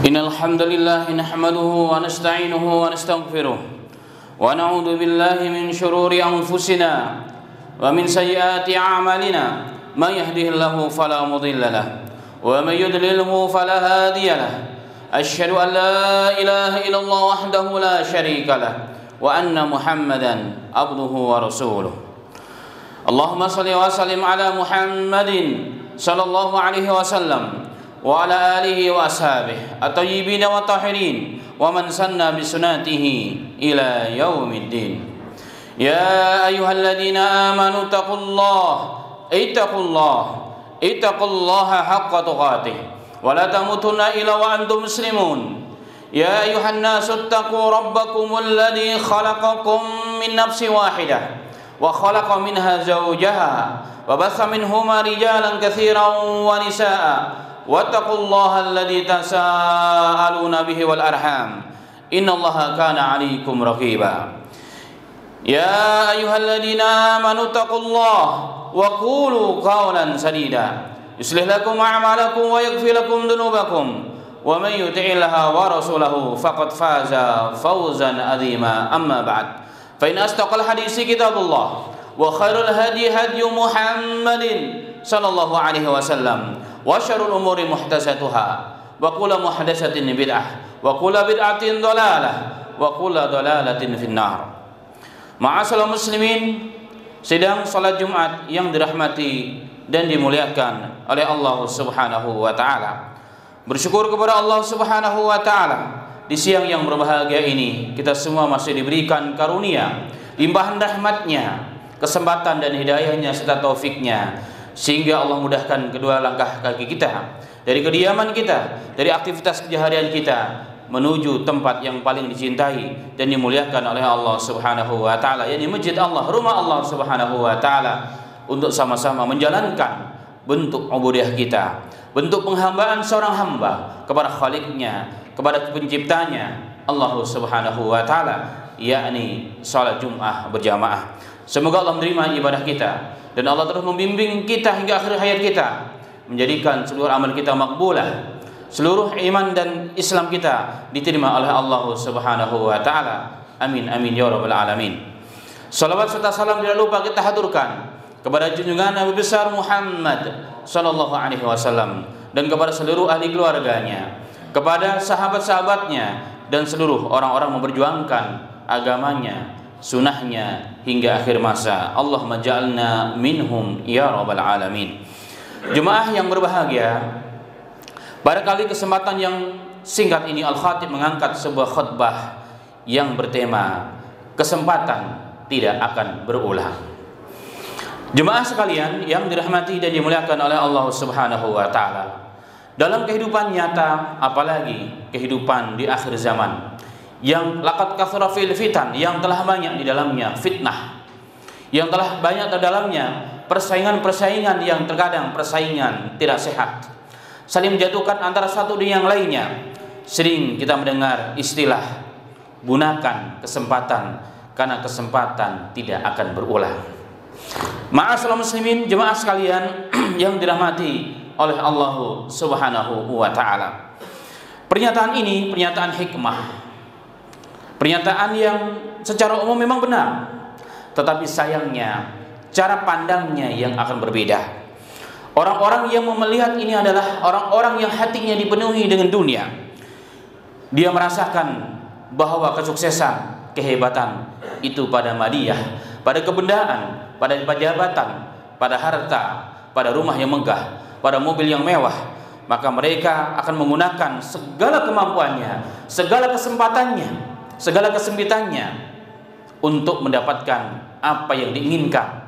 إن الحمد لله نحمده ونستعينه ونستغفره ونعوذ بالله من شرور أنفسنا ومن سيئات أعمالنا من يهده الله فلا مضل له ومن يضلله فلا هادي له أشهد أن لا إله إلا الله وحده لا شريك له وأن محمدا عبده ورسوله اللهم صل وسلم على محمد صلى الله عليه وسلم وعلى آله وأصحابه الطيبين والطاهرين ومن سن بسنته إلى يوم الدين يا أيها الذين آمنوا اتقوا الله حق تقاته ولا تموتن إلا وأنتم مسلمون يا أيها الناس اتقوا ربكم الذي خلقكم من نفس واحدة وخلق منها زوجها وبث منهما رجالا كثيرا ونساء واتقوا الله الذي تساءلون به والأرحام إن الله كان عليكم رقيبا يا أيها الذين آمنوا اتقوا الله وقولوا قولا سديدا يصلح لكم أعمالكم ويغفر لكم ذنوبكم ومن يطع الله ورسوله فقد فاز فوزا عظيما أما بعد فإن أصدق الحديث كتاب الله وخير الهدي هدي محمد صلى الله عليه وسلم وشر الأمور محدثاتها وكل محدثة بدعة وكل بدعة ضلالة وكل ضلالة في النار. Ma'asyiral muslimin, sidang salat Jumat yang dirahmati dan dimuliakan oleh Allah Subhanahu wa taala. Bersyukur kepada Allah Subhanahu wa taala di siang yang berbahagia ini kita semua masih diberikan karunia, limpahan rahmatnya, kesempatan dan hidayahnya serta taufiknya, sehingga Allah mudahkan kedua langkah kaki kita dari kediaman kita, dari aktivitas keseharian kita menuju tempat yang paling dicintai dan dimuliakan oleh Allah Subhanahu wa taala, yakni masjid Allah, rumah Allah Subhanahu wa taala, untuk sama-sama menjalankan bentuk ubudiyah kita, bentuk penghambaan seorang hamba kepada Khaliqnya, kepada penciptanya Allah Subhanahu wa taala, yakni salat Jumat berjamaah. Semoga Allah menerima ibadah kita dan Allah terus membimbing kita hingga akhir hayat kita, menjadikan seluruh amal kita makbulah, seluruh iman dan Islam kita diterima oleh Allah Subhanahu wa taala. Amin amin ya rabbal alamin. Salawat serta salam tidak lupa kita haturkan kepada junjungan Nabi besar Muhammad sallallahu alaihi wasallam dan kepada seluruh ahli keluarganya, kepada sahabat-sahabatnya dan seluruh orang-orang memperjuangkan agamanya, sunahnya hingga akhir masa. Allahumma ja'alna minhum ya rabbal alamin. Jemaah yang berbahagia, pada kali kesempatan yang singkat ini Al-Khatib mengangkat sebuah khutbah yang bertema kesempatan tidak akan berulang. Jemaah sekalian yang dirahmati dan dimuliakan oleh Allah Subhanahu wa taala, dalam kehidupan nyata, apalagi kehidupan di akhir zaman, yang laqad kathura fil fitan, yang telah banyak di dalamnya fitnah, yang telah banyak di dalamnya persaingan-persaingan yang terkadang persaingan tidak sehat, saling menjatuhkan antara satu dengan yang lainnya. Sering kita mendengar istilah gunakan kesempatan karena kesempatan tidak akan berulang. Ma'asyiral muslimin, jemaah sekalian yang dirahmati oleh Allah Subhanahu wa taala. Pernyataan ini pernyataan hikmah, pernyataan yang secara umum memang benar, tetapi sayangnya cara pandangnya yang akan berbeda. Orang-orang yang melihat ini adalah orang-orang yang hatinya dipenuhi dengan dunia. Dia merasakan bahwa kesuksesan, kehebatan itu pada madiyah, pada kebendaan, pada jabatan, pada harta, pada rumah yang megah, pada mobil yang mewah. Maka mereka akan menggunakan segala kemampuannya, segala kesempatannya, segala kesempitannya untuk mendapatkan apa yang diinginkan.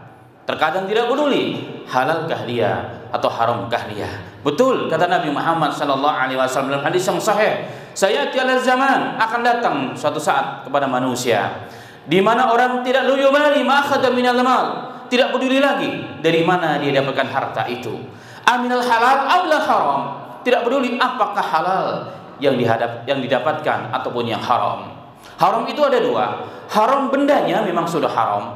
Terkadang tidak peduli halalkah dia atau haramkah dia. Betul kata Nabi Muhammad sallallahu alaihi wasallam dalam hadis yang sahih, sayati ala zaman, akan datang suatu saat kepada manusia di mana orang tidak yubali ma akhadha minal mal, tidak peduli lagi dari mana dia dapatkan harta itu. Aminal halal aw la haram, tidak peduli apakah halal yang didapatkan ataupun yang haram. Haram itu ada dua. Haram bendanya memang sudah haram,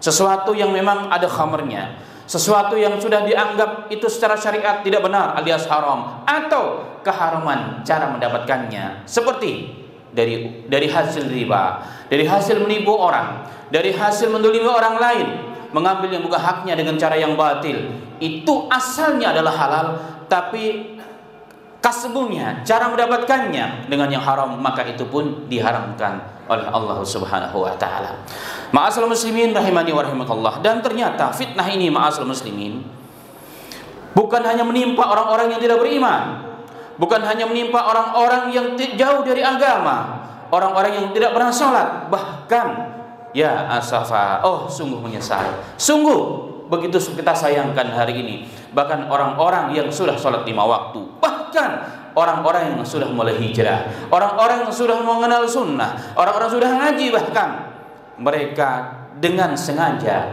sesuatu yang memang ada khamarnya. sesuatu yang sudah dianggap itu secara syariat tidak benar alias haram, atau keharaman cara mendapatkannya, seperti dari hasil riba, dari hasil menipu orang, dari hasil mendolimi orang lain, mengambil yang bukan haknya dengan cara yang batil. Itu asalnya adalah halal, tapi kasbunya, cara mendapatkannya dengan yang haram, maka itu pun diharamkan oleh Allah Subhanahu wa taala. Ma'asal muslimin rahimani wa rahimakallah. Dan ternyata fitnah ini, ma'asal muslimin, bukan hanya menimpa orang-orang yang tidak beriman, bukan hanya menimpa orang-orang yang jauh dari agama, orang-orang yang tidak pernah sholat, bahkan ya asafa, oh sungguh menyesal, sungguh begitu kita sayangkan hari ini, bahkan orang-orang yang sudah sholat 5 waktu, bahkan orang-orang yang sudah mulai hijrah, orang-orang yang sudah mengenal sunnah, orang-orang sudah ngaji, bahkan mereka dengan sengaja,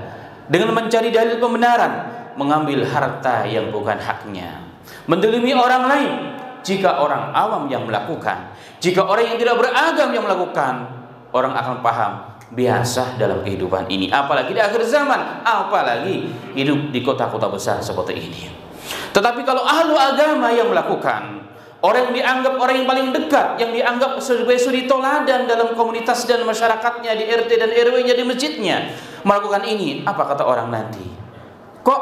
dengan mencari dalil pembenaran, mengambil harta yang bukan haknya, mendolimi orang lain. Jika orang awam yang melakukan, jika orang yang tidak beragam yang melakukan, orang akan paham, biasa dalam kehidupan ini, apalagi di akhir zaman, apalagi hidup di kota-kota besar seperti ini. Tetapi kalau ahlu agama yang melakukan, orang yang dianggap orang yang paling dekat, yang dianggap sebagai suri toladan dalam komunitas dan masyarakatnya, di RT dan RW-nya, di masjidnya, melakukan ini, apa kata orang nanti? Kok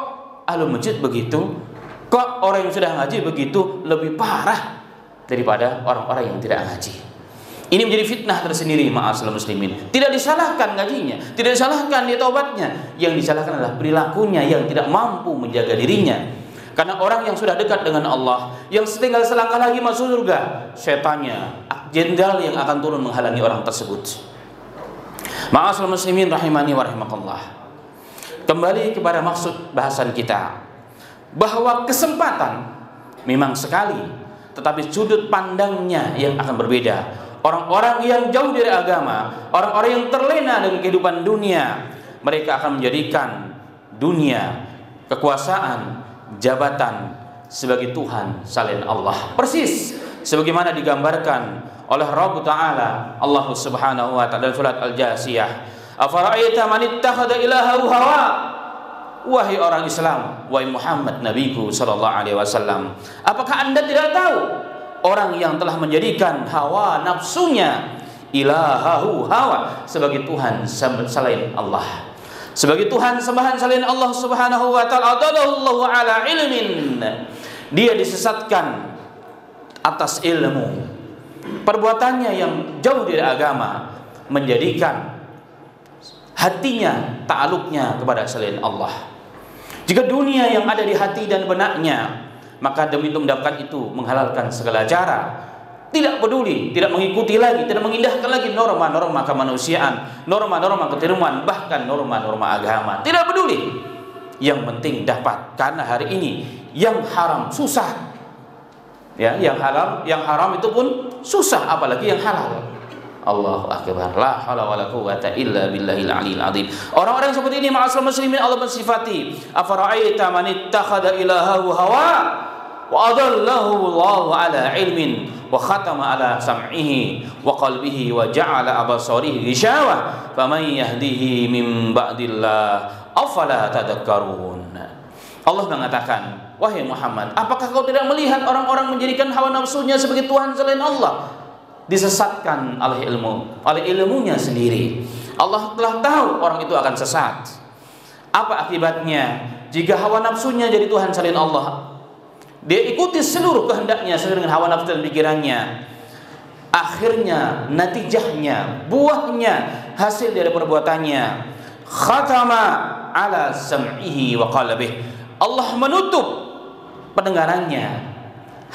ahlu masjid begitu? Kok orang yang sudah ngaji begitu lebih parah daripada orang-orang yang tidak ngaji? Ini menjadi fitnah tersendiri, ma'asyiral muslimin. Tidak disalahkan ngajinya, tidak disalahkan dia taubatnya, yang disalahkan adalah perilakunya yang tidak mampu menjaga dirinya. Karena orang yang sudah dekat dengan Allah, yang tinggal selangkah lagi masuk surga, setannya, jenderal yang akan turun menghalangi orang tersebut. Ma'asyiral muslimin rahimani wa rahimakallah. Kembali kepada maksud bahasan kita, bahwa kesempatan memang sekali, tetapi sudut pandangnya yang akan berbeda. Orang-orang yang jauh dari agama, orang-orang yang terlena dengan kehidupan dunia, mereka akan menjadikan dunia, kekuasaan, jabatan sebagai Tuhan selain Allah. Persis sebagaimana digambarkan oleh Rabb Ta'ala, Allah Subhanahu wa ta'ala dalam surat Al-Jasiyah. Afara'aita man ittakhadha ilahahu hawa? Wahai orang Islam, wahai Muhammad nabiku sallallahu alaihi wasallam, apakah Anda tidak tahu orang yang telah menjadikan hawa nafsunya, ilahahu hawa, sebagai Tuhan selain Allah, sebagai Tuhan sembahan selain Allah Subhanahu wa ta'ala? Adallahu ala ilmin, dia disesatkan atas ilmu. Perbuatannya yang jauh dari agama menjadikan hatinya ta'aluknya kepada selain Allah. Jika dunia yang ada di hati dan benaknya, maka demi untuk mendapatkan itu menghalalkan segala cara, tidak peduli, tidak mengikuti lagi, tidak mengindahkan lagi norma-norma kemanusiaan, norma-norma keturunan, bahkan norma-norma agama. Tidak peduli, yang penting dapat. Karena hari ini yang haram susah, ya, yang haram itu pun susah, apalagi yang halal. Allahu akbar, la haula wala quwwata illa billahil aliyil azim. Orang-orang seperti ini, ma'asyiral muslimin, Allah mensifati, afara'aita man ittakhadha ilahahu hawa wa adallahu Allahu ala ilmin wa khatama ala sam'ihi wa qalbihi wa ja'ala absarihi ghishawah faman yahdihi min ba'dillah afala tadhakkarun. Allah mengatakan, wahai Muhammad, apakah kau tidak melihat orang-orang menjadikan hawa nafsunya sebagai Tuhan selain Allah? Disesatkan oleh ilmunya sendiri. Allah telah tahu orang itu akan sesat. Apa akibatnya jika hawa nafsunya jadi Tuhan selain Allah? Dia ikuti seluruh kehendaknya sesuai dengan hawa nafsu dan pikirannya. Akhirnya, natijahnya, buahnya, hasil dari perbuatannya, khatama ala sam'ihi wa qalbihi, Allah menutup pendengarannya,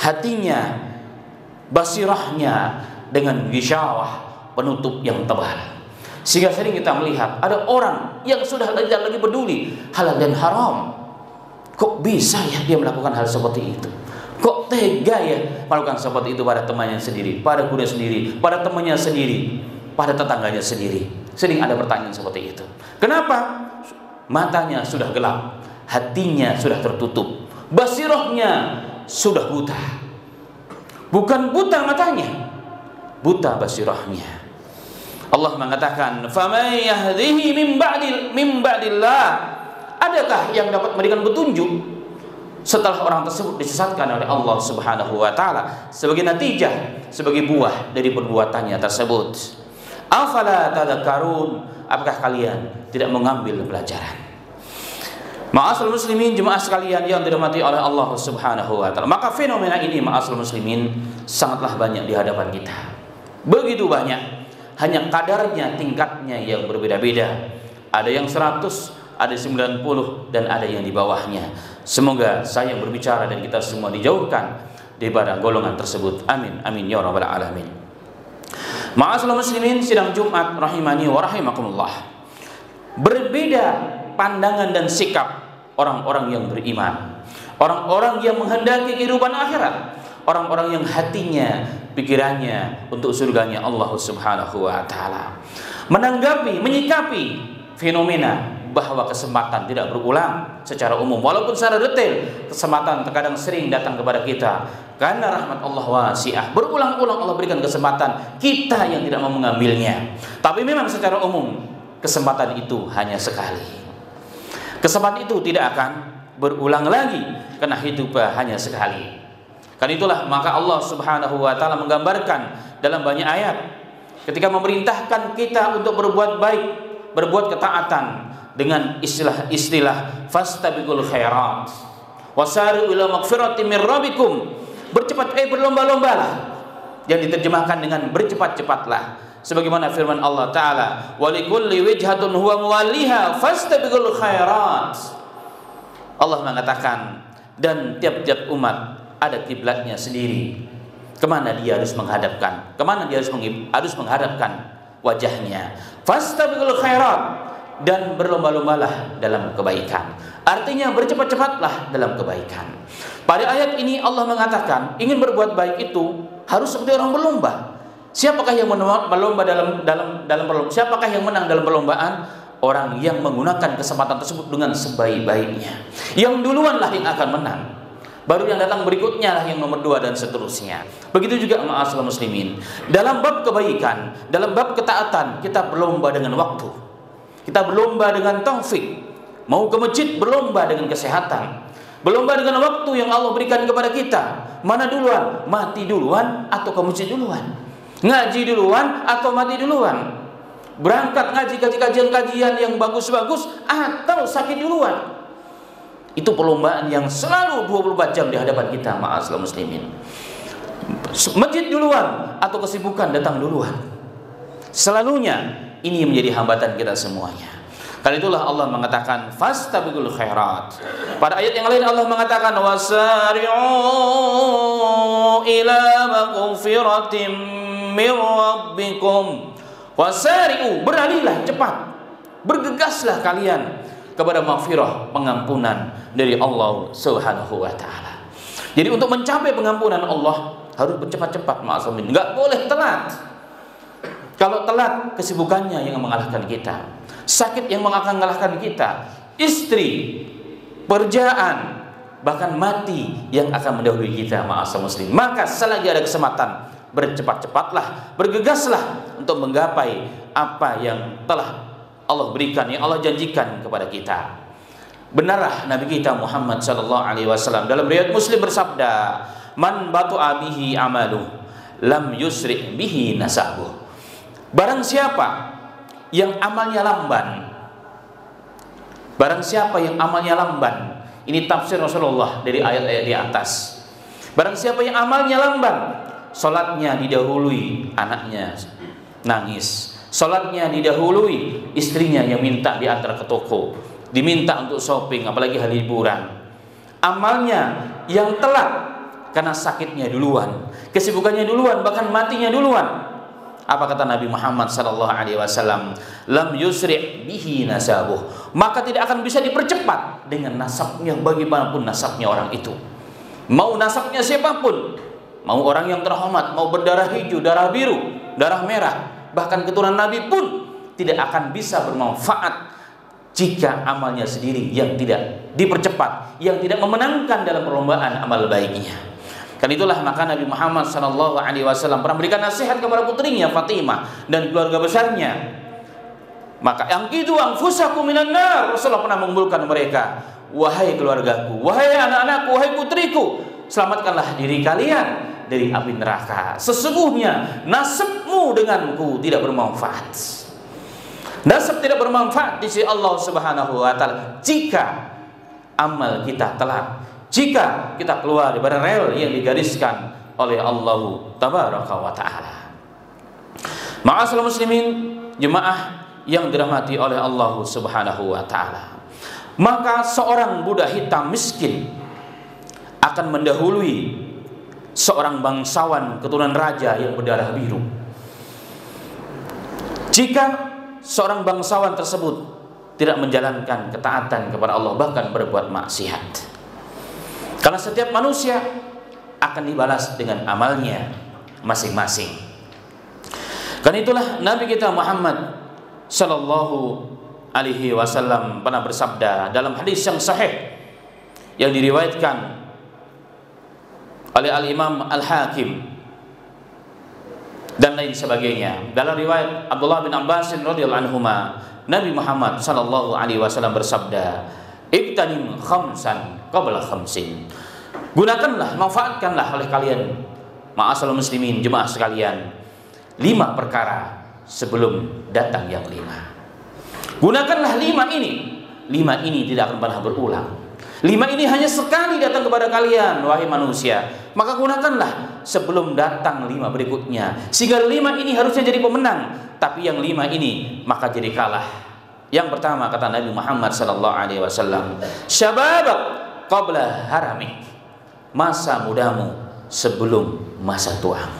hatinya, basirahnya dengan ghishawah, penutup yang tebal. Sehingga sering kita melihat ada orang yang sudah tidak lagi peduli halal dan haram. Kok bisa ya dia melakukan hal seperti itu? Kok tega ya melakukan seperti itu pada temannya sendiri, pada gurunya sendiri, pada temannya sendiri, pada tetangganya sendiri? Sering ada pertanyaan seperti itu. Kenapa? Matanya sudah gelap, hatinya sudah tertutup, basirahnya sudah buta. Bukan buta matanya, buta basirahnya. Allah mengatakan, "Faman yahdihi min ba'dillah." adakah yang dapat memberikan petunjuk setelah orang tersebut disesatkan oleh Allah Subhanahu wa taala sebagai natijah, sebagai buah dari perbuatannya tersebut? Afala tadhakkarun, apakah kalian tidak mengambil pelajaran? Ma'asyiral muslimin, jemaah sekalian yang dirahmati oleh Allah Subhanahu wa taala. Maka fenomena ini, ma'asyiral muslimin, sangatlah banyak di hadapan kita. Begitu banyak, hanya kadarnya, tingkatnya yang berbeda-beda. Ada yang 100, ada 90, dan ada yang di bawahnya. Semoga saya yang berbicara dan kita semua dijauhkan daripada golongan tersebut. Amin, amin ya rabbal alamin. Ma'asyiral muslimin, sidang Jumat rahimani wa rahimakumullah. Berbeda pandangan dan sikap orang-orang yang beriman, orang-orang yang menghendaki kehidupan akhirat, orang-orang yang hatinya, pikirannya untuk surganya Allah Subhanahu wa taala. Menanggapi, menyikapi fenomena bahwa kesempatan tidak berulang secara umum, walaupun secara detail kesempatan terkadang sering datang kepada kita karena rahmat Allah wasi'ah. Berulang-ulang Allah berikan kesempatan, kita yang tidak mau mengambilnya. Tapi memang secara umum kesempatan itu hanya sekali. Kesempatan itu tidak akan berulang lagi karena hidup hanya sekali. Karena itulah maka Allah Subhanahu wa taala menggambarkan dalam banyak ayat ketika memerintahkan kita untuk berbuat baik, berbuat ketaatan dengan istilah fastabiqul khairat wasari'u ila magfiratin min rabbikum, berlomba-lombalah, yang diterjemahkan dengan bercepat-cepatlah, sebagaimana firman Allah taala walikulli wijhatun huwa muwalliha fastabiqul khairat. Allah mengatakan, dan tiap-tiap umat ada kiblatnya sendiri, kemana dia harus menghadapkan, kemana dia harus menghadapkan wajahnya. Fastabiqul khairat, dan berlomba-lombalah dalam kebaikan. Artinya bercepat-cepatlah dalam kebaikan. Pada ayat ini Allah mengatakan ingin berbuat baik itu harus seperti orang berlomba. Siapakah yang berlomba siapakah yang menang dalam perlombaan? Orang yang menggunakan kesempatan tersebut dengan sebaik-baiknya. Yang duluanlah yang akan menang. Baru yang datang berikutnya lah yang nomor 2 dan seterusnya. Begitu juga ma'asyiral muslimin. Dalam bab kebaikan, dalam bab ketaatan, kita berlomba dengan waktu. Kita berlomba dengan taufik. Mau ke masjid berlomba dengan kesehatan. Berlomba dengan waktu yang Allah berikan kepada kita. Mana duluan? Mati duluan atau ke masjid duluan? Ngaji duluan atau mati duluan? Berangkat ngaji kajian-kajian yang bagus-bagus atau sakit duluan? Itu perlombaan yang selalu 24 jam di hadapan kita, ma'asyiral muslimin. Masjid duluan atau kesibukan datang duluan? Selalunya ini menjadi hambatan kita semuanya. Karena itulah Allah mengatakan fastabiqul khairat. Pada ayat yang lain Allah mengatakan wasari'u ila maghfiratin min rabbikum. Wasari'u, beralihlah cepat, bergegaslah kalian kepada maghfirah, pengampunan dari Allah Subhanahu wa taala. Jadi untuk mencapai pengampunan Allah harus bercepat-cepat, ma'asyiral, enggak boleh telat. Kalau telat, kesibukannya yang mengalahkan kita, sakit yang akan mengalahkan kita, istri, pekerjaan, bahkan mati yang akan mendahului kita, ma'asyiral muslim. Maka selagi ada kesempatan, bercepat-cepatlah, bergegaslah untuk menggapai apa yang telah Allah berikan, yang Allah janjikan kepada kita. Benarlah Nabi kita Muhammad sallallahu alaihi wasallam dalam riwayat Muslim bersabda, "Man batu'a bihi amalu, lam yusri' bihi nasabuh." Barang siapa yang amalnya lamban, barang siapa yang amalnya lamban, ini tafsir Rasulullah dari ayat-ayat di atas. Barang siapa yang amalnya lamban, salatnya didahului anaknya nangis, salatnya didahului istrinya yang minta diantar ke toko, diminta untuk shopping, apalagi hari liburan. Amalnya yang telat karena sakitnya duluan, kesibukannya duluan, bahkan matinya duluan. Apa kata Nabi Muhammad sallallahu alaihi wasallam? Lam yusri' bihi nasabuh. Maka tidak akan bisa dipercepat dengan nasabnya, bagaimanapun nasabnya orang itu. Mau nasabnya siapapun, mau orang yang terhormat, mau berdarah hijau, darah biru, darah merah, bahkan keturunan Nabi pun tidak akan bisa bermanfaat jika amalnya sendiri yang tidak dipercepat, yang tidak memenangkan dalam perlombaan amal baiknya. Karena itulah maka Nabi Muhammad sallallahu alaihi wasallam pernah memberikan nasihat kepada putrinya Fatimah dan keluarga besarnya. Maka angkidu anfusakum minan nar. Rasulullah pernah mengumpulkan mereka, wahai keluargaku, wahai anak-anakku, wahai putriku, selamatkanlah diri kalian dari api neraka. Sesungguhnya nasibmu denganku tidak bermanfaat. Nasib tidak bermanfaat di sisi Allah Subhanahu wa taala jika amal kita telat, jika kita keluar dari rel yang digariskan oleh Allah Tabaraka wa taala. Ma'asyiral muslimin, jemaah yang dirahmati oleh Allah Subhanahu wa taala. Maka seorang budak hitam miskin akan mendahului seorang bangsawan keturunan raja yang berdarah biru. Jika seorang bangsawan tersebut tidak menjalankan ketaatan kepada Allah, bahkan berbuat maksiat. Karena setiap manusia akan dibalas dengan amalnya masing-masing. Karena itulah Nabi kita Muhammad Sallallahu Alaihi Wasallam pernah bersabda dalam hadis yang sahih yang diriwayatkan oleh Al-Imam Al-Hakim dan lain sebagainya. Dalam riwayat Abdullah bin Abbas radhiyallahu anhuma, Nabi Muhammad Sallallahu Alaihi Wasallam bersabda, "Ibtanim khamsan qabla khamsin." Gunakanlah, manfaatkanlah oleh kalian, ma'asyiral muslimin, jemaah sekalian, 5 perkara sebelum datang yang 5. Gunakanlah 5 ini. 5 ini tidak akan pernah berulang. 5 ini hanya sekali datang kepada kalian, wahai manusia. Maka gunakanlah sebelum datang 5 berikutnya. Sehingga 5 ini harusnya jadi pemenang, tapi yang 5 ini maka jadi kalah. Yang pertama kata Nabi Muhammad sallallahu alaihi wasallam, "Syababak qabla haramik." Masa mudamu sebelum masa tuamu.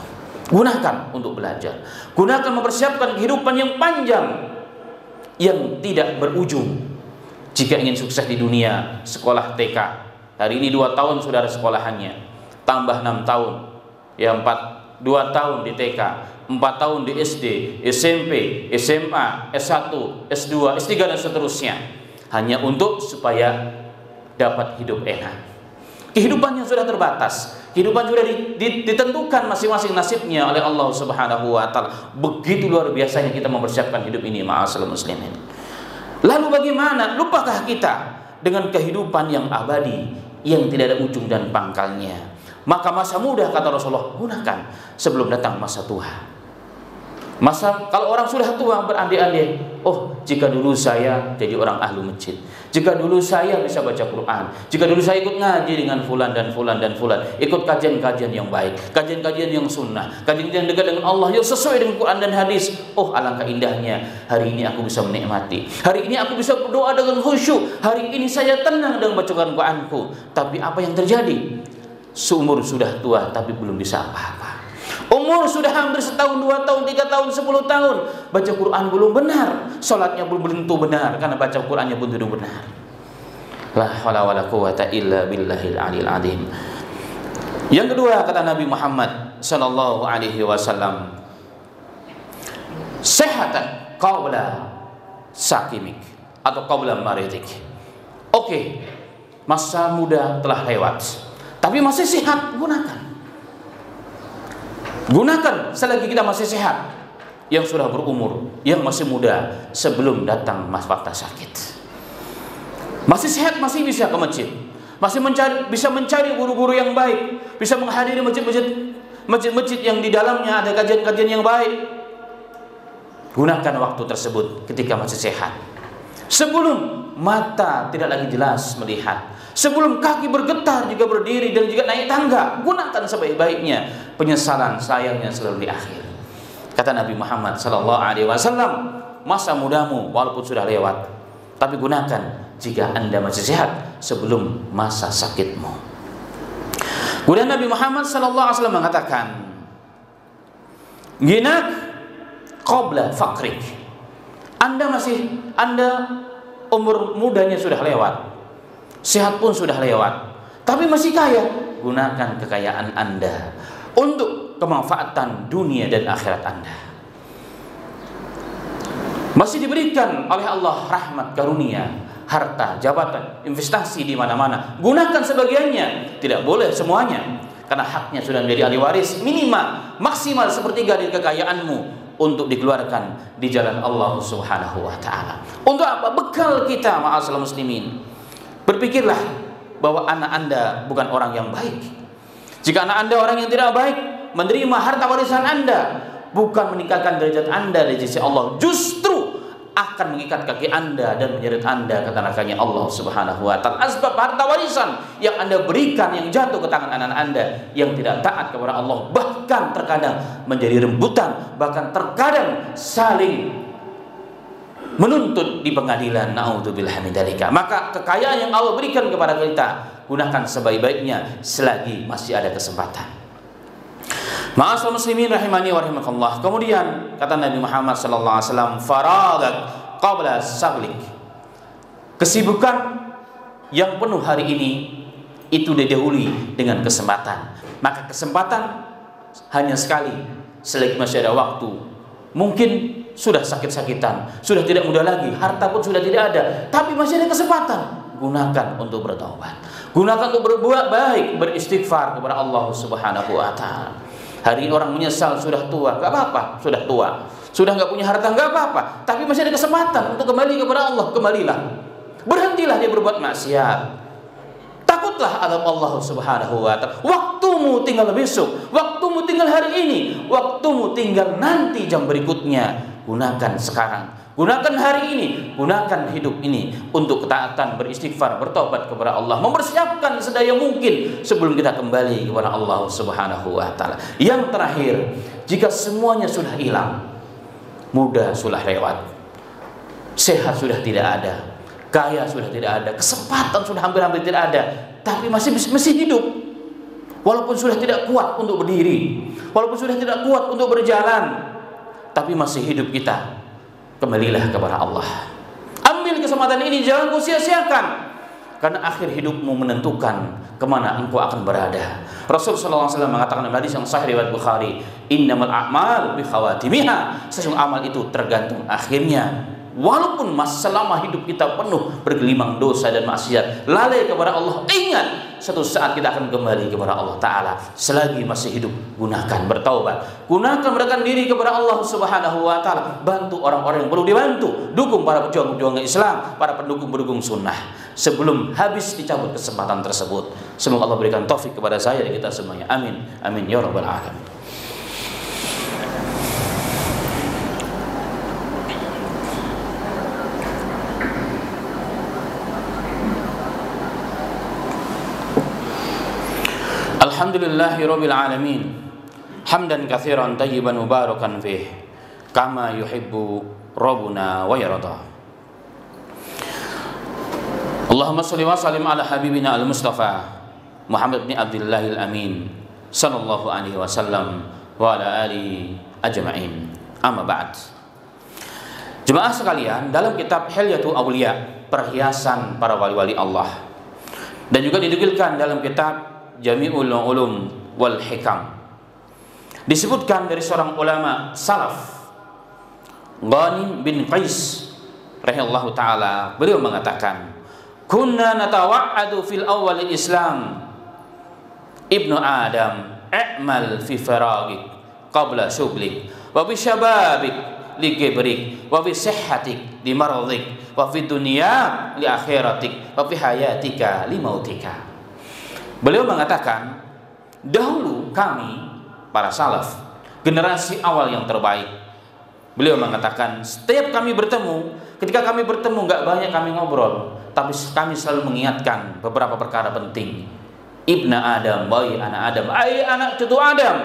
Gunakan untuk belajar. Gunakan mempersiapkan kehidupan yang panjang yang tidak berujung. Jika ingin sukses di dunia, sekolah TK. Hari ini 2 tahun sudah ada sekolahannya. Tambah 6 tahun. Ya 2 tahun di TK, 4 tahun di SD, SMP, SMA, S1, S2, S3 dan seterusnya. Hanya untuk supaya dapat hidup enak. Kehidupannya sudah terbatas. Kehidupan sudah ditentukan masing-masing nasibnya oleh Allah Subhanahu wa taala. Begitu luar biasanya kita mempersiapkan hidup ini, ma'asyiral muslimin. Lalu bagaimana? Lupakah kita dengan kehidupan yang abadi yang tidak ada ujung dan pangkalnya? Maka masa muda, kata Rasulullah, gunakan sebelum datang masa tua. Kalau orang sudah tua berandai-andai, oh jika dulu saya jadi orang ahlu masjid, jika dulu saya bisa baca Quran, jika dulu saya ikut ngaji dengan fulan dan fulan dan fulan, ikut kajian-kajian yang baik, kajian-kajian yang sunnah, kajian yang dekat dengan Allah yang sesuai dengan Quran dan hadis. Oh alangkah indahnya, hari ini aku bisa menikmati, hari ini aku bisa berdoa dengan khusyuk, hari ini saya tenang dengan bacaan Quranku. Tapi apa yang terjadi? Seumur sudah tua tapi belum bisa apa-apa. Umur sudah hampir 1 tahun, 2 tahun, 3 tahun, 10 tahun, baca Quran belum benar, sholatnya belum tentu benar, karena baca Qurannya pun tidak benar. La haula wala quwwata illa billahil aliyil azim. Yang kedua kata Nabi Muhammad sallallahu alaihi wasallam, sehatan qabla sakimik atau qabla maridik. Oke, masa muda telah lewat, tapi masih sehat, gunakan. Gunakan selagi kita masih sehat. Yang sudah berumur, yang masih muda, sebelum datang masa sakit. Masih sehat, masih bisa ke masjid, masih bisa mencari guru-guru yang baik, bisa menghadiri masjid-masjid yang di dalamnya ada kajian-kajian yang baik. Gunakan waktu tersebut ketika masih sehat, sebelum mata tidak lagi jelas melihat, sebelum kaki bergetar juga berdiri dan juga naik tangga. Gunakan sebaik-baiknya. Penyesalan sayangnya selalu di akhir. Kata Nabi Muhammad sallallahu alaihi wasallam, masa mudamu walaupun sudah lewat, tapi gunakan jika Anda masih sehat sebelum masa sakitmu. Kemudian Nabi Muhammad sallallahu alaihi wasallam mengatakan, ginak qabla faqrik. Anda umur mudanya sudah lewat, sehat pun sudah lewat, tapi masih kaya. Gunakan kekayaan Anda untuk kemanfaatan dunia dan akhirat Anda. Masih diberikan oleh Allah rahmat karunia, harta, jabatan, investasi di mana-mana. Gunakan sebagiannya, tidak boleh semuanya, karena haknya sudah menjadi ahli waris. Minimal, maksimal 1/3 dari kekayaanmu untuk dikeluarkan di jalan Allah Subhanahu wa taala. Untuk apa? Bekal kita, ma'asyiral muslimin. Berpikirlah bahwa anak Anda bukan orang yang baik. Jika anak Anda orang yang tidak baik, menerima harta warisan Anda bukan meningkatkan derajat Anda di sisi Allah, justru akan mengikat kaki Anda dan menyeret Anda ke nerakanya Allah Subhanahu wa taala. Sebab harta warisan yang Anda berikan yang jatuh ke tangan anak Anda yang tidak taat kepada Allah, bahkan terkadang menjadi rebutan, bahkan terkadang saling menuntut di pengadilan. Naudzubillah min dzalika. Maka kekayaan yang Allah berikan kepada kita, gunakan sebaik-baiknya selagi masih ada kesempatan. Ma'asyiral muslimin rahimani wa rahimakumullah. Kemudian kata Nabi Muhammad sallallahu alaihi wasallam, faragat qabla sablik. Kesibukan yang penuh hari ini itu didahului dengan kesempatan. Maka kesempatan hanya sekali, selagi masih ada waktu. Mungkin sudah sakit-sakitan, sudah tidak muda lagi, harta pun sudah tidak ada, tapi masih ada kesempatan. Gunakan untuk bertaubat. Gunakan untuk berbuat baik, beristighfar kepada Allah Subhanahu wa taala. Hari ini orang menyesal sudah tua, gak apa-apa, sudah tua, sudah gak punya harta, gak apa-apa, tapi masih ada kesempatan untuk kembali kepada Allah. Kembalilah, berhentilah dia berbuat maksiat, takutlah azab Allah Subhanahu wa taala. Waktumu tinggal besok, waktumu tinggal hari ini, waktumu tinggal nanti jam berikutnya. Gunakan sekarang, gunakan hari ini, gunakan hidup ini untuk ketaatan, beristighfar, bertobat kepada Allah, mempersiapkan sedaya mungkin sebelum kita kembali kepada Allah Subhanahu wa taala. Yang terakhir, jika semuanya sudah hilang, muda sudah lewat, sehat sudah tidak ada, kaya sudah tidak ada, kesempatan sudah hampir-hampir tidak ada, tapi masih hidup. Walaupun sudah tidak kuat untuk berdiri, walaupun sudah tidak kuat untuk berjalan, tapi masih hidup kita, kembalilah kepada Allah. Ambil kesempatan ini, jangan kau sia-siakan, karena akhir hidupmu menentukan kemana engkau akan berada. Rasulullah SAW mengatakan dalam hadis yang sahih riwayat Bukhari, innamal a'mal bi khawatimiha. Sesungguhnya amal itu tergantung akhirnya. Walaupun selama hidup kita penuh bergelimang dosa dan maksiat, lalai kepada Allah, ingat satu saat kita akan kembali kepada Allah Ta'ala. Selagi masih hidup, gunakan bertaubat, gunakan mendekatkan diri kepada Allah Subhanahu wa Ta'ala. Bantu orang-orang yang perlu dibantu, dukung para pejuang-pejuang Islam, para pendukung-pendukung sunnah, sebelum habis dicabut kesempatan tersebut. Semoga Allah berikan taufik kepada saya dan kita semuanya. Amin, amin ya rabbal alamin. Alhamdulillahi rabbil alamin, hamdan katsiran tayyiban mubarakan fih, kama yuhibbu rabbuna wa yarda. Allahumma shalli wa sallim ala habibina al-Mustafa Muhammad bin Abdullah al-Amin sallallahu alaihi wasallam wa ala alihi ajma'in. Amma ba'd. Jemaah sekalian, dalam kitab Hilyatul Awliya, perhiasan para wali-wali Allah, dan juga dinukilkan dalam kitab Jami'ul Ulum wal Hikam, disebutkan dari seorang ulama salaf, Ghanim bin Qais rahimahullahu taala, beliau mengatakan, kunna natawa'adu fil awal Islam ibnu Adam, i'mal fi faragik qabla syublik, wa fi syababik li kibrik, wa fi sihhatik li maradik, wa fi dunya li akhiratik, wa fi hayatika li mautika. Beliau mengatakan, dahulu kami para salaf, generasi awal yang terbaik, beliau mengatakan, setiap kami bertemu, ketika kami bertemu gak banyak kami ngobrol, tapi kami selalu mengingatkan beberapa perkara penting. Ibna Adam, wahai anak Adam, ai anak cucu Adam,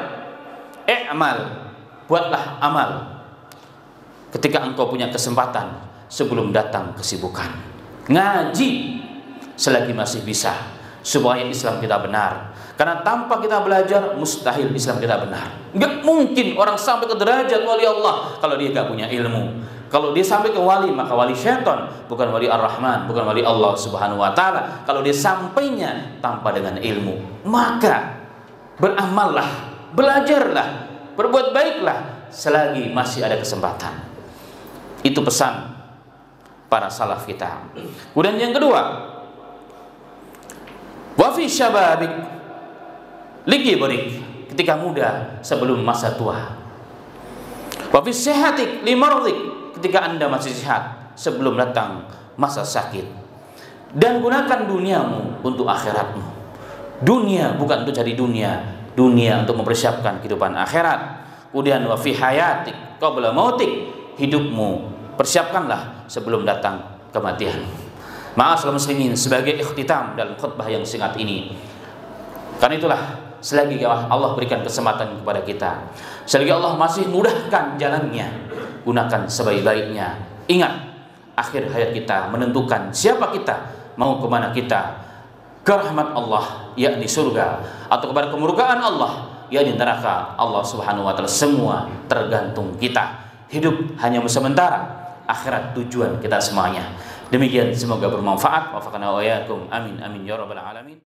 i'mal, buatlah amal ketika engkau punya kesempatan sebelum datang kesibukan. Ngaji selagi masih bisa, supaya Islam kita benar. Karena tanpa kita belajar, mustahil Islam kita benar. Nggak mungkin orang sampai ke derajat wali Allah kalau dia nggak punya ilmu. Kalau dia sampai ke wali, maka wali syaitan, bukan wali Ar-Rahman, bukan wali Allah Subhanahu wa Ta'ala. Kalau dia sampainya tanpa dengan ilmu, maka beramallah, belajarlah, berbuat baiklah selagi masih ada kesempatan. Itu pesan para salaf kita. Kemudian yang kedua, wa fi syababik li kibrik, ketika muda sebelum masa tua. Wa fi sihhatik limardik, ketika Anda masih sehat sebelum datang masa sakit. Dan gunakan duniamu untuk akhiratmu. Dunia bukan untuk cari dunia, dunia untuk mempersiapkan kehidupan akhirat. Kemudian wa fi hayatik qabla mautik, hidupmu persiapkanlah sebelum datang kematian. Ma'asyiral muslimin, sebagai ikhtitam dalam khutbah yang singkat ini, karena itulah selagi Allah berikan kesempatan kepada kita, selagi Allah masih mudahkan jalannya, gunakan sebaik-baiknya. Ingat, akhir hayat kita menentukan siapa kita, mau kemana kita, ke rahmat Allah yakni surga, atau kepada kemurkaan Allah yakni neraka Allah subhanahu wa ta'ala. Semua tergantung kita. Hidup hanya sementara, akhirat tujuan kita semuanya. Demikian, semoga bermanfaat. Wafaqana wa iyyakum. Amin amin ya rabbal alamin.